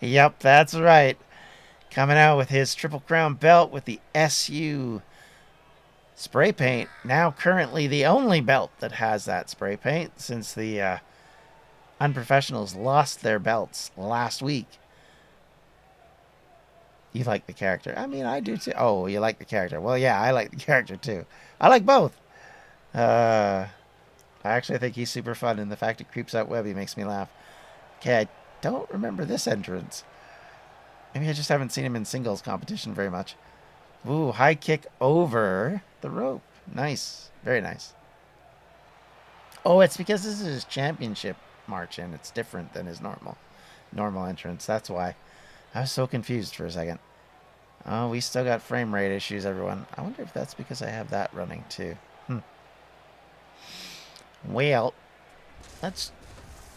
Yep, that's right. Coming out with his Triple Crown belt with the SU spray paint. Now currently the only belt that has that spray paint since the Unprofessionals lost their belts last week. You like the character. I mean, I do too. Oh, you like the character. Well, yeah, I like the character too. I like both. I actually think he's super fun, and the fact it creeps out Webby makes me laugh. Okay, I don't remember this entrance. Maybe I just haven't seen him in singles competition very much. Ooh, high kick over the rope. Nice. Very nice. Oh, it's because this is his championship march, and it's different than his normal entrance. That's why. I was so confused for a second. Oh, we still got frame rate issues, everyone. I wonder if that's because I have that running too. Well, let's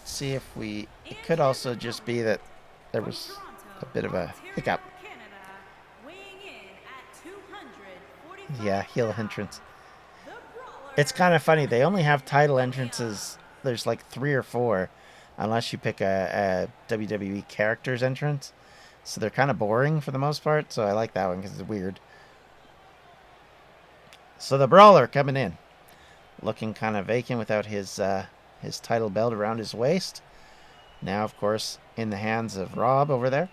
see if we... It could also just be that there was a bit of a hiccup. Yeah, heel entrance. It's kind of funny. They only have title entrances. There's like 3 or 4, unless you pick a WWE characters entrance. So they're kind of boring for the most part. So I like that one because it's weird. So the Brawler coming in, looking kind of vacant without his title belt around his waist. Now, of course, in the hands of Rob over there.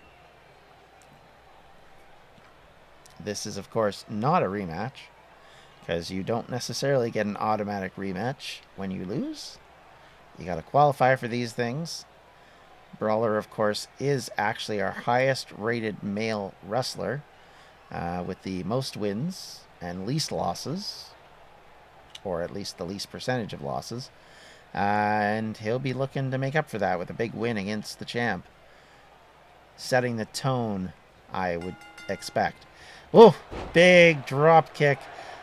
This is, of course, not a rematch, because you don't necessarily get an automatic rematch when you lose. You got to qualify for these things. Brawler, of course, is actually our highest rated male wrestler, with the most wins and least losses, or at least the least percentage of losses. And he'll be looking to make up for that with a big win against the champ, setting the tone, I would expect. Oh, big drop kick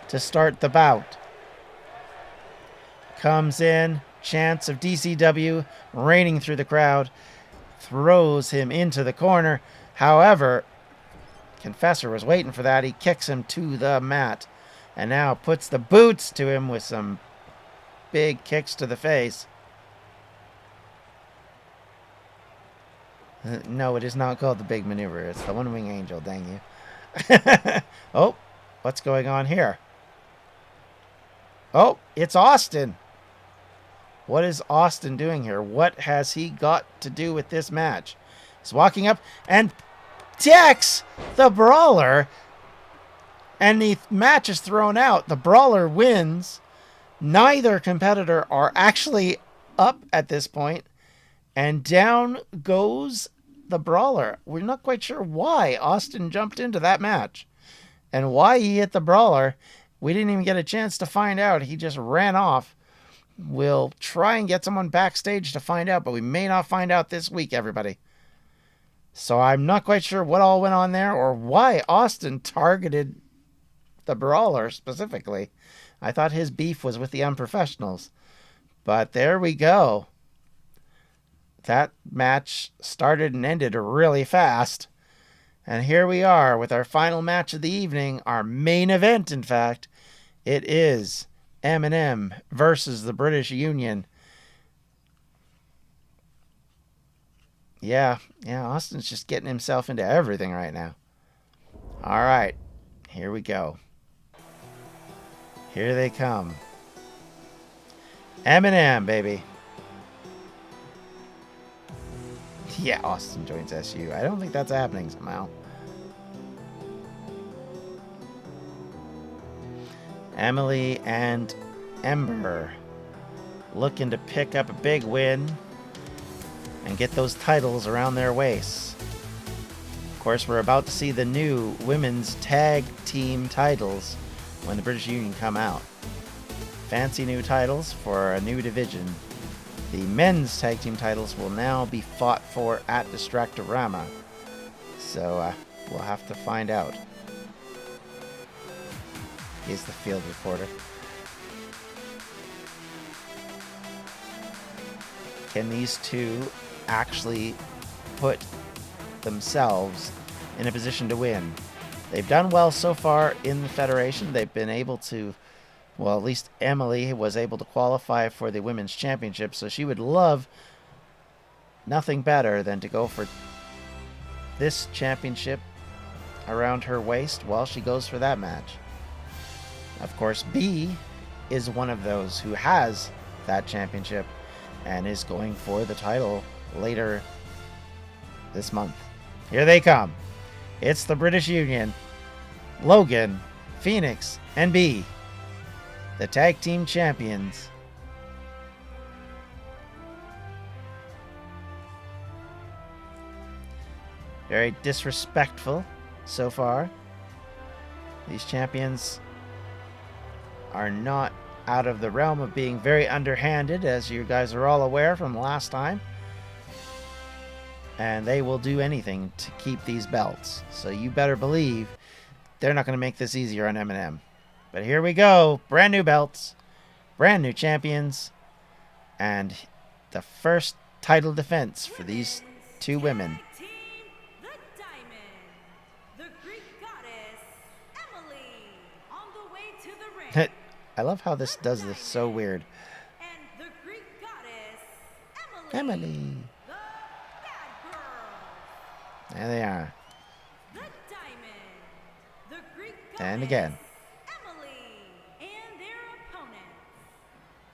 to start the bout. Comes in, chance of DCW raining through the crowd, throws him into the corner. However, Confessor was waiting for that. He kicks him to the mat and now puts the boots to him with some big kicks to the face. No, it is not called the big maneuver. It's the One Wing Angel, dang you. Oh, what's going on here? Oh, it's Austin. What is Austin doing here? What has he got to do with this match? He's walking up and decks the Brawler, and the match is thrown out. The Brawler wins. Neither competitor are actually up at this point, and down goes the Brawler. We're not quite sure why Austin jumped into that match and why he hit the Brawler. We didn't even get a chance to find out. He just ran off. We'll try and get someone backstage to find out, but we may not find out this week, everybody. So I'm not quite sure what all went on there or why Austin targeted the Brawler specifically. I thought his beef was with the Unprofessionals. But there we go. That match started and ended really fast. And here we are with our final match of the evening, our main event, in fact. It is M&M versus the British Union. Yeah, Austin's just getting himself into everything right now. All right, here we go. Here they come. M&M, baby. Yeah, Austin joins SU. I don't think that's happening somehow. Emily and Ember looking to pick up a big win and get those titles around their waists. Of course, we're about to see the new women's tag team titles when the British Union come out. Fancy new titles for a new division. The men's tag team titles will now be fought for at Distractorama. So we'll have to find out. He's the field reporter. Can these two actually put themselves in a position to win? They've done well so far in the Federation. They've been able to Well, at least Emily was able to qualify for the women's championship, so she would love nothing better than to go for this championship around her waist while she goes for that match. Of course, B is one of those who has that championship and is going for the title later this month. Here they come. It's the British Union, Logan, Phoenix, and B, the tag team champions. Very disrespectful so far. These champions are not out of the realm of being very underhanded, as you guys are all aware from last time. And they will do anything to keep these belts. So you better believe they're not going to make this easier on M&M. But here we go. Brand new belts. Brand new champions. And the first title defense for these two women. Team, the Diamond, the Greek goddess, Emily, on the way to the ring. I love how this does this so weird. And the Greek goddess, Emily, Emily. the bad girl. There they are. The Diamond, the Greek goddess, And again. Emily, and their opponents.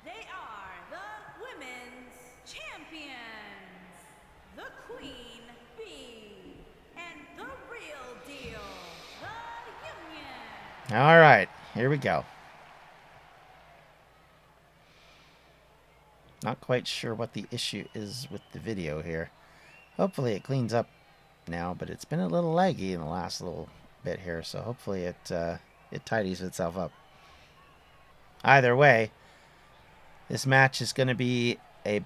They are the women's champions, the Queen Bee, and the real deal, the Union. All right. Here we go. Not quite sure what the issue is with the video here. Hopefully it cleans up now, but it's been a little laggy in the last little bit here, so hopefully it tidies itself up. Either way, this match is going to be a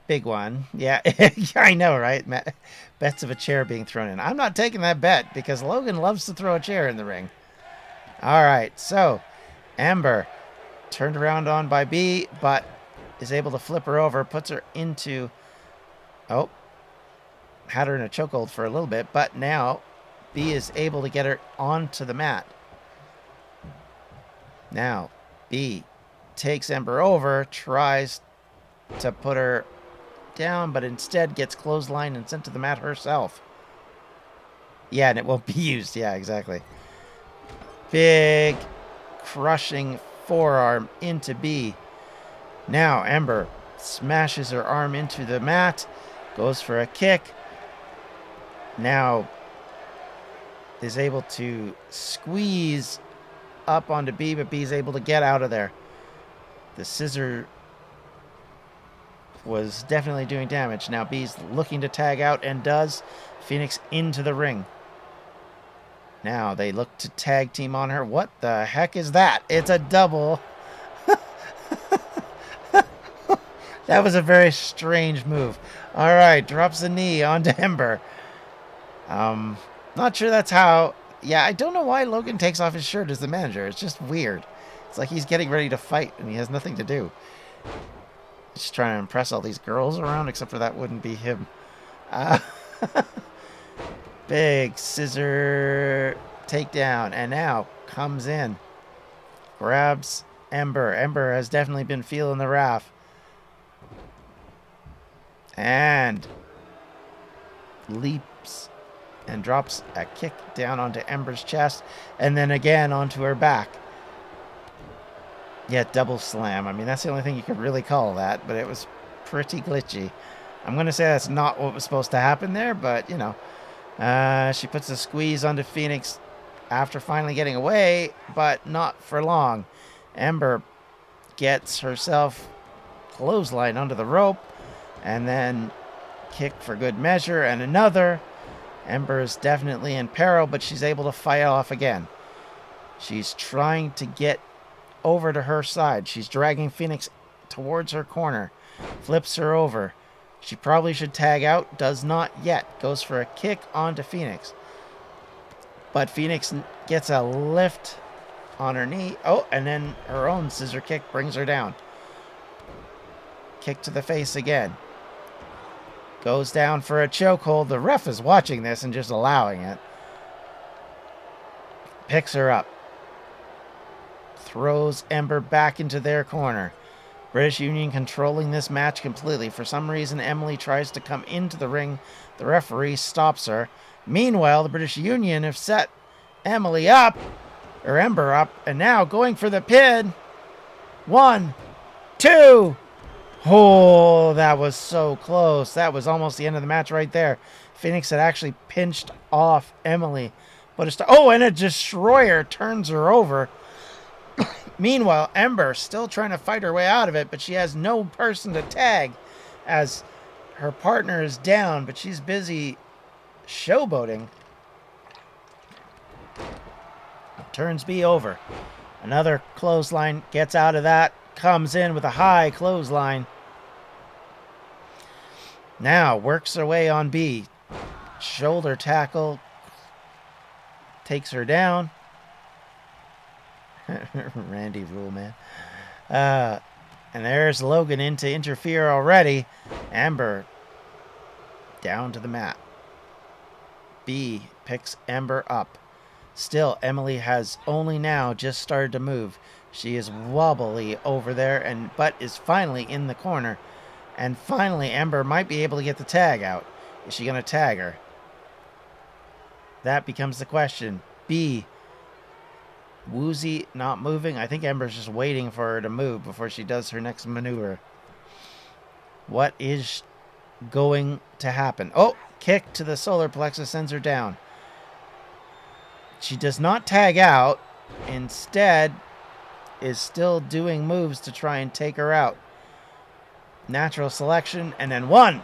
big one. Yeah, I know, right? Bets of a chair being thrown in. I'm not taking that bet because Logan loves to throw a chair in the ring. All right, so Amber turned around on by B, but is able to flip her over, puts her into... Oh, had her in a chokehold for a little bit, but now B is able to get her onto the mat. Now, B takes Ember over, tries to put her down, but instead gets clotheslined and sent to the mat herself. Yeah, and it won't be used. Yeah, exactly. Big, crushing forearm into B. Now, Ember smashes her arm into the mat, goes for a kick. Now is able to squeeze up onto B, but B is able to get out of there. The scissor was definitely doing damage. Now B's looking to tag out and does. Phoenix into the ring. Now they look to tag team on her. What the heck is that? It's a double. That was a very strange move. All right, drops the knee onto Ember. Not sure that's how... Yeah, I don't know why Logan takes off his shirt as the manager. It's just weird. It's like he's getting ready to fight and he has nothing to do. He's just trying to impress all these girls around, except for that wouldn't be him. Big scissor takedown, and now comes in. Grabs Ember. Ember has definitely been feeling the wrath. And leaps and drops a kick down onto Ember's chest, and then again onto her back. Yeah, double slam. I mean, that's the only thing you could really call that, but it was pretty glitchy. I'm going to say that's not what was supposed to happen there, but, you know. She puts a squeeze onto Phoenix after finally getting away, but not for long. Ember gets herself clothesline onto the rope, and then kick for good measure, and another. Ember is definitely in peril, but she's able to fight off again. She's trying to get over to her side. She's dragging Phoenix towards her corner. Flips her over. She probably should tag out. Does not yet. Goes for a kick onto Phoenix. But Phoenix gets a lift on her knee. Oh, and then her own scissor kick brings her down. Kick to the face again. Goes down for a chokehold. The ref is watching this and just allowing it. Picks her up. throws Ember back into their corner. British Union controlling this match completely. For some reason, Emily tries to come into the ring. The referee stops her. Meanwhile, the British Union have set Emily up, or Ember up, and now going for the pin. 1, 2. Oh, that was so close. That was almost the end of the match right there. Phoenix had actually pinched off Emily. But and a destroyer turns her over. Meanwhile, Ember still trying to fight her way out of it, but she has no person to tag as her partner is down, but she's busy showboating. Turns B over. Another clothesline, gets out of that, comes in with a high clothesline. Now works her way on B. Shoulder tackle. Takes her down. Randy Rule, man. And there's Logan in to interfere already. Ember down to the mat. B picks Ember up. Still, Emily has only now just started to move. She is wobbly over there, but is finally in the corner. And finally, Ember might be able to get the tag out. Is she going to tag her? That becomes the question. B. Woozy not moving. I think Ember's just waiting for her to move before she does her next maneuver. What is going to happen? Oh, kick to the solar plexus sends her down. She does not tag out. Instead, is still doing moves to try and take her out. Natural selection, and then 1,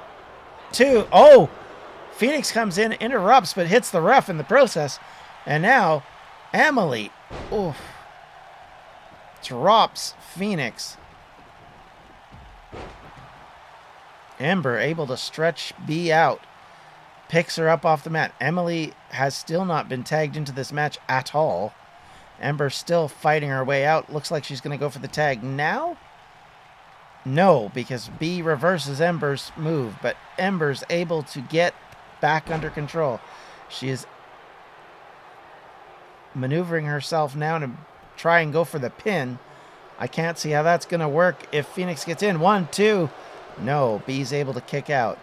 2. Oh! Phoenix comes in, interrupts, but hits the ref in the process. And now, Emily, drops Phoenix. Ember able to stretch B out. Picks her up off the mat. Emily has still not been tagged into this match at all. Ember still fighting her way out. Looks like she's going to go for the tag now. No, because B reverses Ember's move, but Ember's able to get back under control. She is maneuvering herself now to try and go for the pin. I can't see how that's going to work if Phoenix gets in. 1, 2. No, B's able to kick out.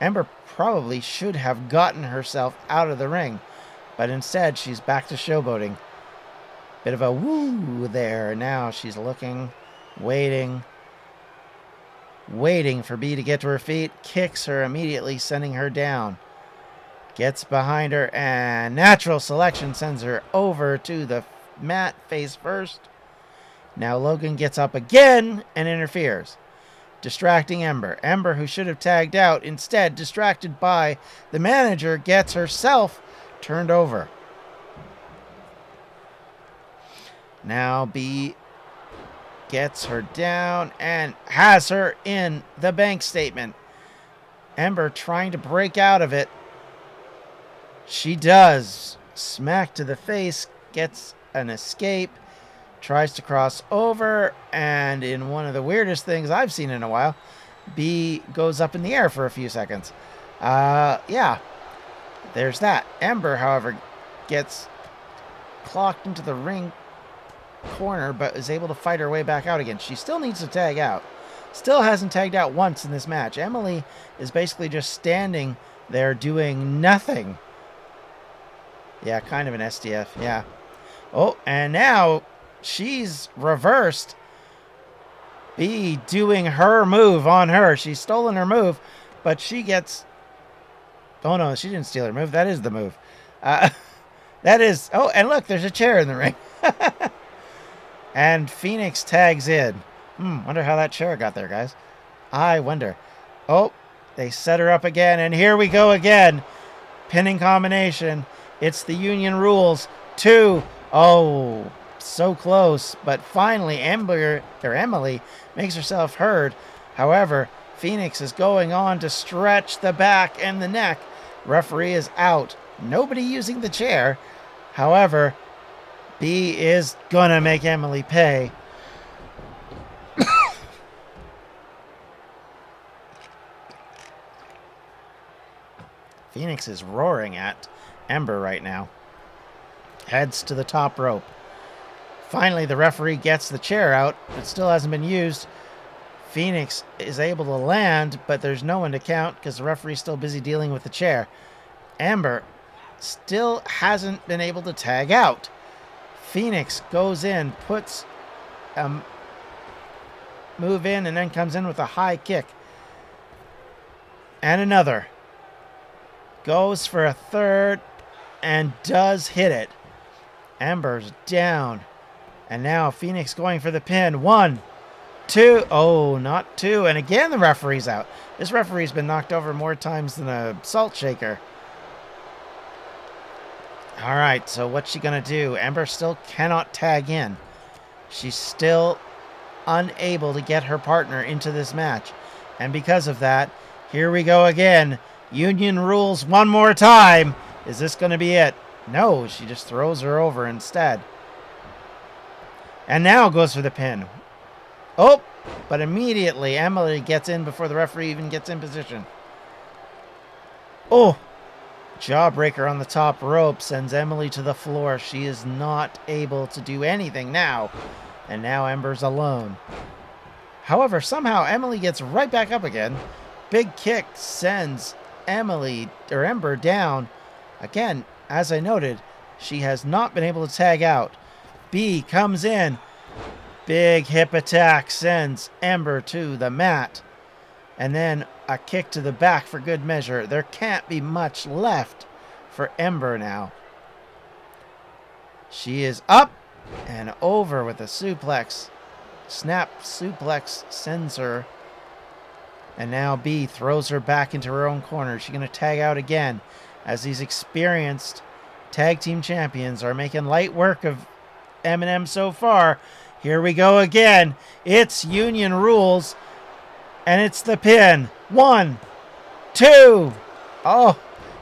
Ember probably should have gotten herself out of the ring, but instead she's back to showboating. Bit of a woo there. Now she's looking, waiting for B to get to her feet. Kicks her immediately, sending her down. Gets behind her, and natural selection sends her over to the mat face first. Now Logan gets up again and interferes, distracting Ember. Ember, who should have tagged out, instead distracted by the manager, gets herself turned over. Now B gets her down and has her in the bank statement. Ember trying to break out of it. She does. Smack to the face, gets an escape, tries to cross over, and in one of the weirdest things I've seen in a while, B goes up in the air for a few seconds. Yeah, there's that. Ember, however, gets clocked into the ring corner, but is able to fight her way back out again. She still needs to tag out. Still hasn't tagged out once in this match. Emily is basically just standing there doing nothing. Yeah, kind of an SDF, yeah. Oh, and now she's reversed. B doing her move on her. She's stolen her move, but she gets... Oh, no, she didn't steal her move. That is the move. That is... Oh, and look, there's a chair in the ring. And Phoenix tags in. Wonder how that chair got there, guys. I wonder. Oh, they set her up again, and here we go again. Pinning combination. It's the Union rules. 2. Oh, so close. But finally, Emily makes herself heard. However, Phoenix is going on to stretch the back and the neck. Referee is out. Nobody using the chair. However, B is gonna make Emily pay. Phoenix is roaring at Ember right now. Heads to the top rope. Finally, the referee gets the chair out. It still hasn't been used. Phoenix is able to land, but there's no one to count because the referee's still busy dealing with the chair. Amber still hasn't been able to tag out. Phoenix goes in, puts a move in, and then comes in with a high kick. And another. Goes for a third and does hit it. Amber's down. And now Phoenix going for the pin. 1, 2. Oh, not 2. And again, the referee's out. This referee's been knocked over more times than a salt shaker. All right, so what's she going to do? Amber still cannot tag in. She's still unable to get her partner into this match. And because of that, here we go again. Union rules one more time. Is this going to be it? No, she just throws her over instead. And now goes for the pin. Oh, but immediately Emily gets in before the referee even gets in position. Oh, jawbreaker on the top rope sends Emily to the floor. She is not able to do anything now. And now Ember's alone. However, somehow Emily gets right back up again. Big kick sends Ember down. Again, as I noted, she has not been able to tag out. B comes in. Big hip attack sends Ember to the mat. And then a kick to the back for good measure. There can't be much left for Ember now. She is up and over with a suplex. Snap suplex sends her. And now B throws her back into her own corner. She's going to tag out again as these experienced tag team champions are making light work of M&M so far. Here we go again. It's Union rules. And it's the pin. 1, 2. Oh,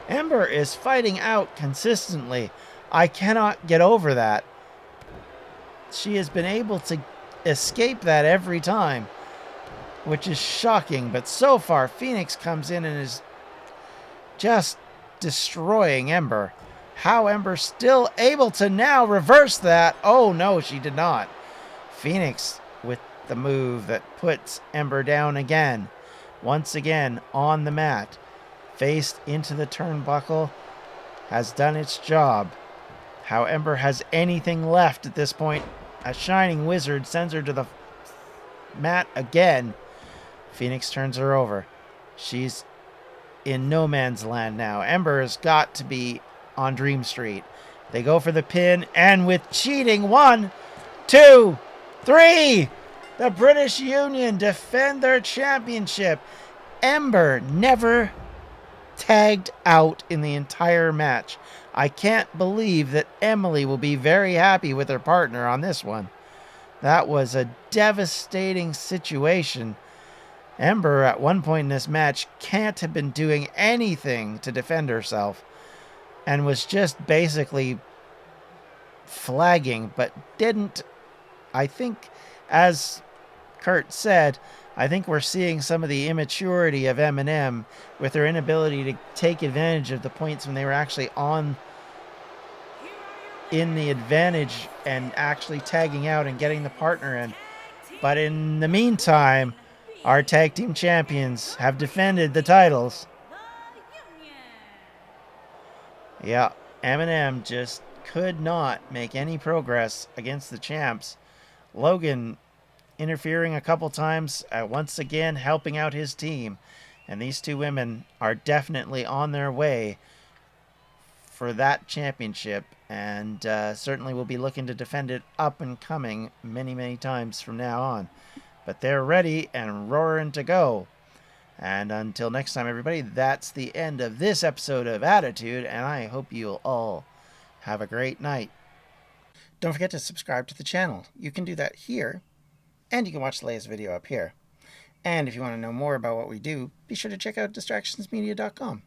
Ember is fighting out consistently. I cannot get over that. She has been able to escape that every time, which is shocking. But so far, Phoenix comes in and is just destroying Ember. How Ember's still able to now reverse that? Oh, no, she did not. Phoenix with the move that puts Ember down again. Once again on the mat. Faced into the turnbuckle. Has done its job. How Ember has anything left at this point. A Shining Wizard sends her to the mat again. Phoenix turns her over. She's in no man's land now. Ember has got to be on Dream Street. They go for the pin, and with cheating, 1, 2, 3, the British Union defend their championship. Ember never tagged out in the entire match. I can't believe that Emily will be very happy with her partner on this one. That was a devastating situation. Ember, at one point in this match, can't have been doing anything to defend herself and was just basically flagging, but didn't. I think, as Kurt said, I think we're seeing some of the immaturity of M&M with their inability to take advantage of the points when they were actually in the advantage and actually tagging out and getting the partner in. But in the meantime, our tag team champions have defended the titles. Yeah, M&M just could not make any progress against the champs. Logan interfering a couple times, once again helping out his team. And these two women are definitely on their way for that championship, and certainly will be looking to defend it up and coming many, many times from now on. But they're ready and roaring to go. And until next time, everybody, that's the end of this episode of Attitude, and I hope you'll all have a great night. Don't forget to subscribe to the channel. You can do that here, and you can watch the latest video up here. And if you want to know more about what we do, be sure to check out distractionsmedia.com.